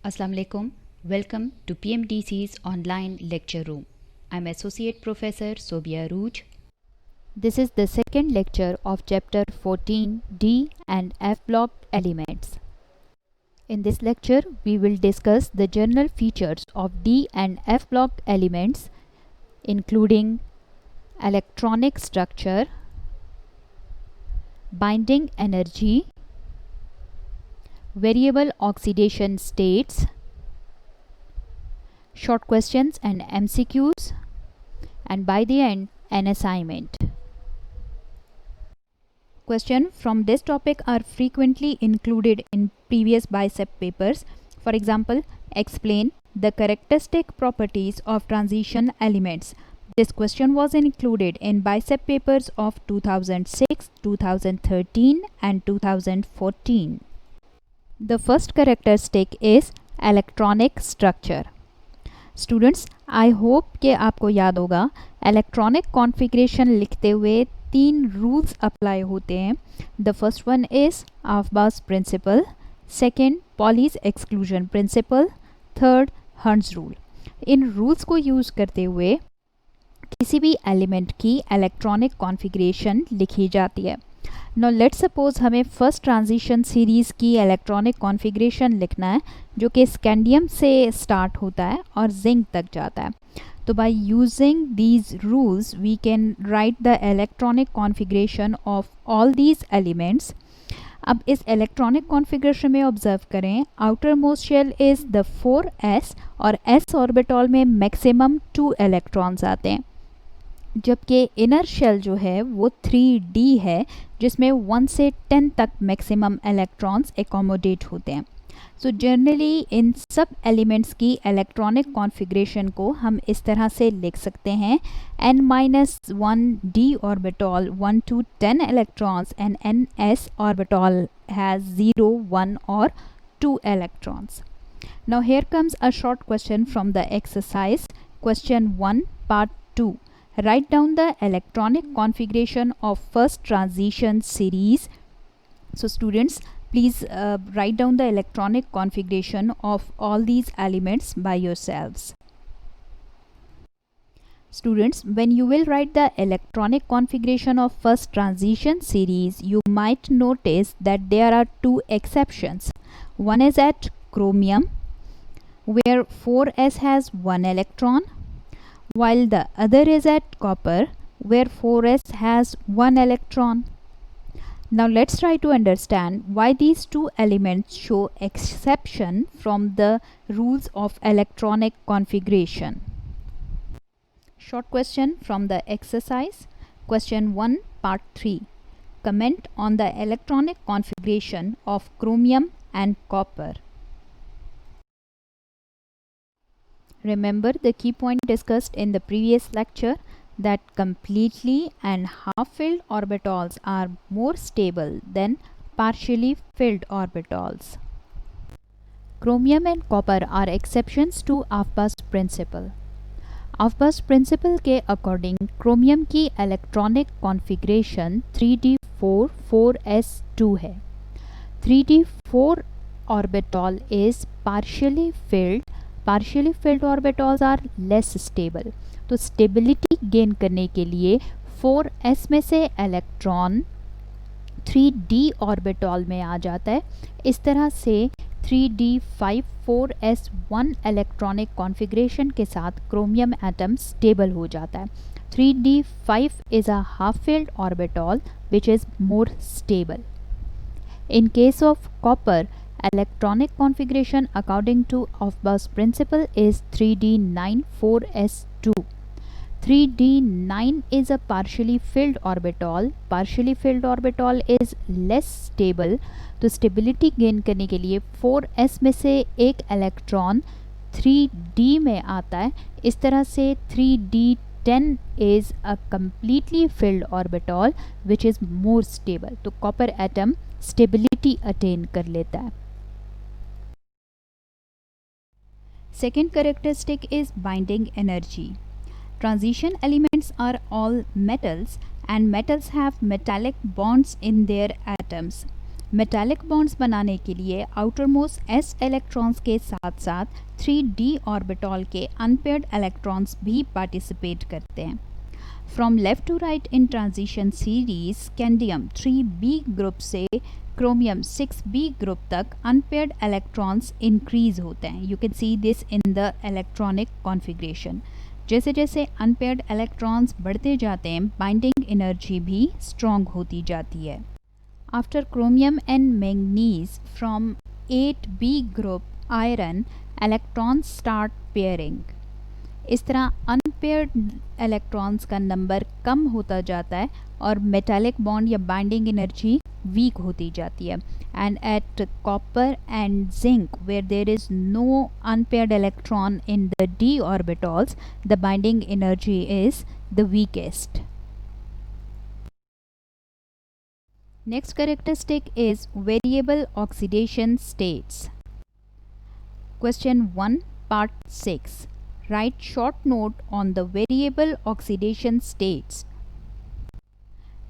Assalamu alaikum. Welcome to PMDC's online lecture room. I'm Associate Professor Sobia Rooj. This is the second lecture of chapter 14 D and F block elements. In this lecture, we will discuss the general features of D and F block elements, including electronic structure, binding energy, variable oxidation states, short questions and MCQs, and by the end, an assignment. Questions from this topic are frequently included in previous BICEP papers. For example, explain the characteristic properties of transition elements. This question was included in BICEP papers of 2006, 2013 and 2014. The first characteristic is electronic structure. Students, I hope कि आपको याद होगा electronic configuration लिखते हुए तीन rules apply होते हैं. The first one is Aufbau principle, second Pauli's exclusion principle, third Hund's rule. इन रूल्स को यूज़ करते हुए किसी भी एलिमेंट की इलेक्ट्रॉनिक कॉन्फ़िगरेशन लिखी जाती है. नाउ लेट्स सपोज हमें फर्स्ट ट्रांजिशन सीरीज़ की इलेक्ट्रॉनिक कॉन्फ़िगरेशन लिखना है जो कि स्कैंडियम से स्टार्ट होता है और जिंक तक जाता है. तो by using these rules we can write the electronic configuration of all these elements. अब इस इलेक्ट्रॉनिक कॉन्फ़िगरेशन में ऑब्जर्व करें, outermost shell is the 4s और s ऑर्बिटल में मैक्सिमम 2 इलेक्ट्रॉन्स आते हैं, जबकि इनर शेल जो है वो 3d है जिसमें 1 से 10 तक मैक्सिमम इलेक्ट्रॉन्स एकोमोडेट होते हैं. सो जनरली इन सब एलिमेंट्स की इलेक्ट्रॉनिक कॉन्फ़िगरेशन को हम इस तरह से लिख सकते हैं: n-1d orbital 1 to 10 electrons and ns orbital has 0, 1 or 2 electrons. Now here comes a short question from the exercise. Question 1 part 2. Write down the electronic configuration of first transition series. So students, please write down the electronic configuration of all these elements by yourselves. Students, when you will write the electronic configuration of first transition series, you might notice that there are two exceptions. One is at chromium, where 4s has 1 electron, while the other is at copper, where 4s has 1 electron. Now let's try to understand why these two elements show exception from the rules of electronic configuration. Short question from the exercise. Question 1 part 3. Comment on the electronic configuration of chromium and copper. Remember the key point discussed in the previous lecture, that completely and half-filled orbitals are more stable than partially filled orbitals. Chromium and copper are exceptions to Aufbau's principle. Aufbau's principle के according chromium की electronic configuration 3d4 4s2 है. 3d4 orbital is partially filled. Partially filled orbitals are less stable. तो stability gain करने के लिए 4s में से electron 3d orbital में आ जाता है. इस तरह से 3d5 4s1 इलेक्ट्रॉनिक कॉन्फ़िगरेशन के साथ क्रोमियम एटम स्टेबल हो जाता है. 3d5 is a half filled orbital which is more stable. In case of copper, electronic configuration according to Aufbau's principle is 3d9 4s2. 3d9 is a partially filled orbital. Partially filled orbital is less stable. तो stability gain करने के लिए 4s में से एक electron 3d में आता है. इस तरह से 3d10 is a completely filled orbital which is more stable. तो कॉपर एटम स्टेबिलिटी अटेन कर लेता है. Second characteristic is binding energy. Transition elements are all metals and metals have metallic bonds in their atoms. Metallic bonds बनाने के लिए outermost s electrons के साथ साथ 3d ऑर्बिटल के अनपेयर्ड इलेक्ट्रॉन्स भी पार्टिसिपेट करते हैं। From left to right in transition series, scandium 3b group से क्रोमियम 6b ग्रुप तक अनपेयर्ड इलेक्ट्रॉन्स इंक्रीज होते हैं। You can see this in the electronic configuration. जैसे जैसे अनपेयर्ड इलेक्ट्रॉन्स बढ़ते जाते हैं, बाइंडिंग एनर्जी भी स्ट्रॉन्ग होती जाती है। After chromium and manganese from 8b group iron, electrons start pairing. इस तरह अनपेयर्ड इलेक्ट्रॉन्स का नंबर कम होता जाता है और मेटालिक बॉन्ड या बाइंडिंग एनर्जी वीक होती जाती है। And at copper and zinc where there is no unpaired electron in the d orbitals, the binding energy is the weakest. Next characteristic is variable oxidation states. Question 1 part 6. Write short note on the variable oxidation states.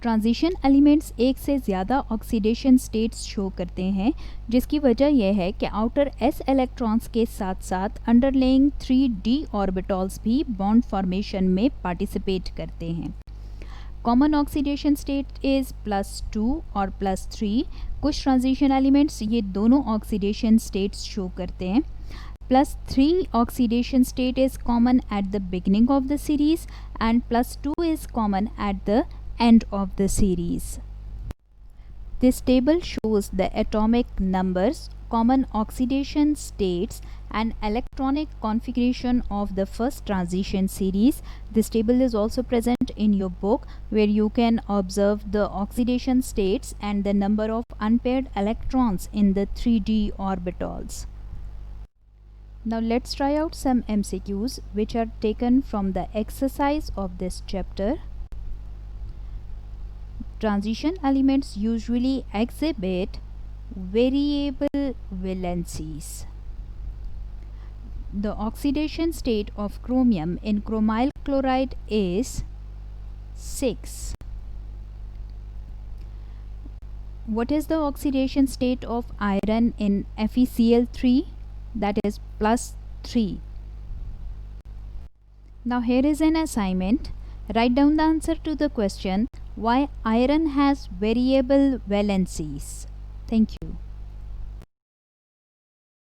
Transition elements एक से ज़्यादा oxidation states show करते हैं, जिसकी वजह यह है कि आउटर s इलेक्ट्रॉन्स के साथ साथ अंडरलेइंग 3d ऑर्बिटल्स भी बॉन्ड फॉर्मेशन में पार्टिसिपेट करते हैं। कॉमन ऑक्सीडेशन स्टेट इज़ +2 और +3। कुछ ट्रांजिशन एलिमेंट्स ये दोनों ऑक्सीडेशन स्टेट्स शो करते हैं। +3 oxidation state is common at the beginning of the series and +2 is common at the end of the series. This table shows the atomic numbers, common oxidation states and electronic configuration of the first transition series. This table is also present in your book, where you can observe the oxidation states and the number of unpaired electrons in the 3d orbitals. Now let's try out some MCQs which are taken from the exercise of this chapter. Transition elements usually exhibit variable valencies. The oxidation state of chromium in chromyl chloride is 6. What is the oxidation state of iron in FeCl3? That is +3. Now here is an assignment. Write down the answer to the question, why iron has variable valencies. Thank you.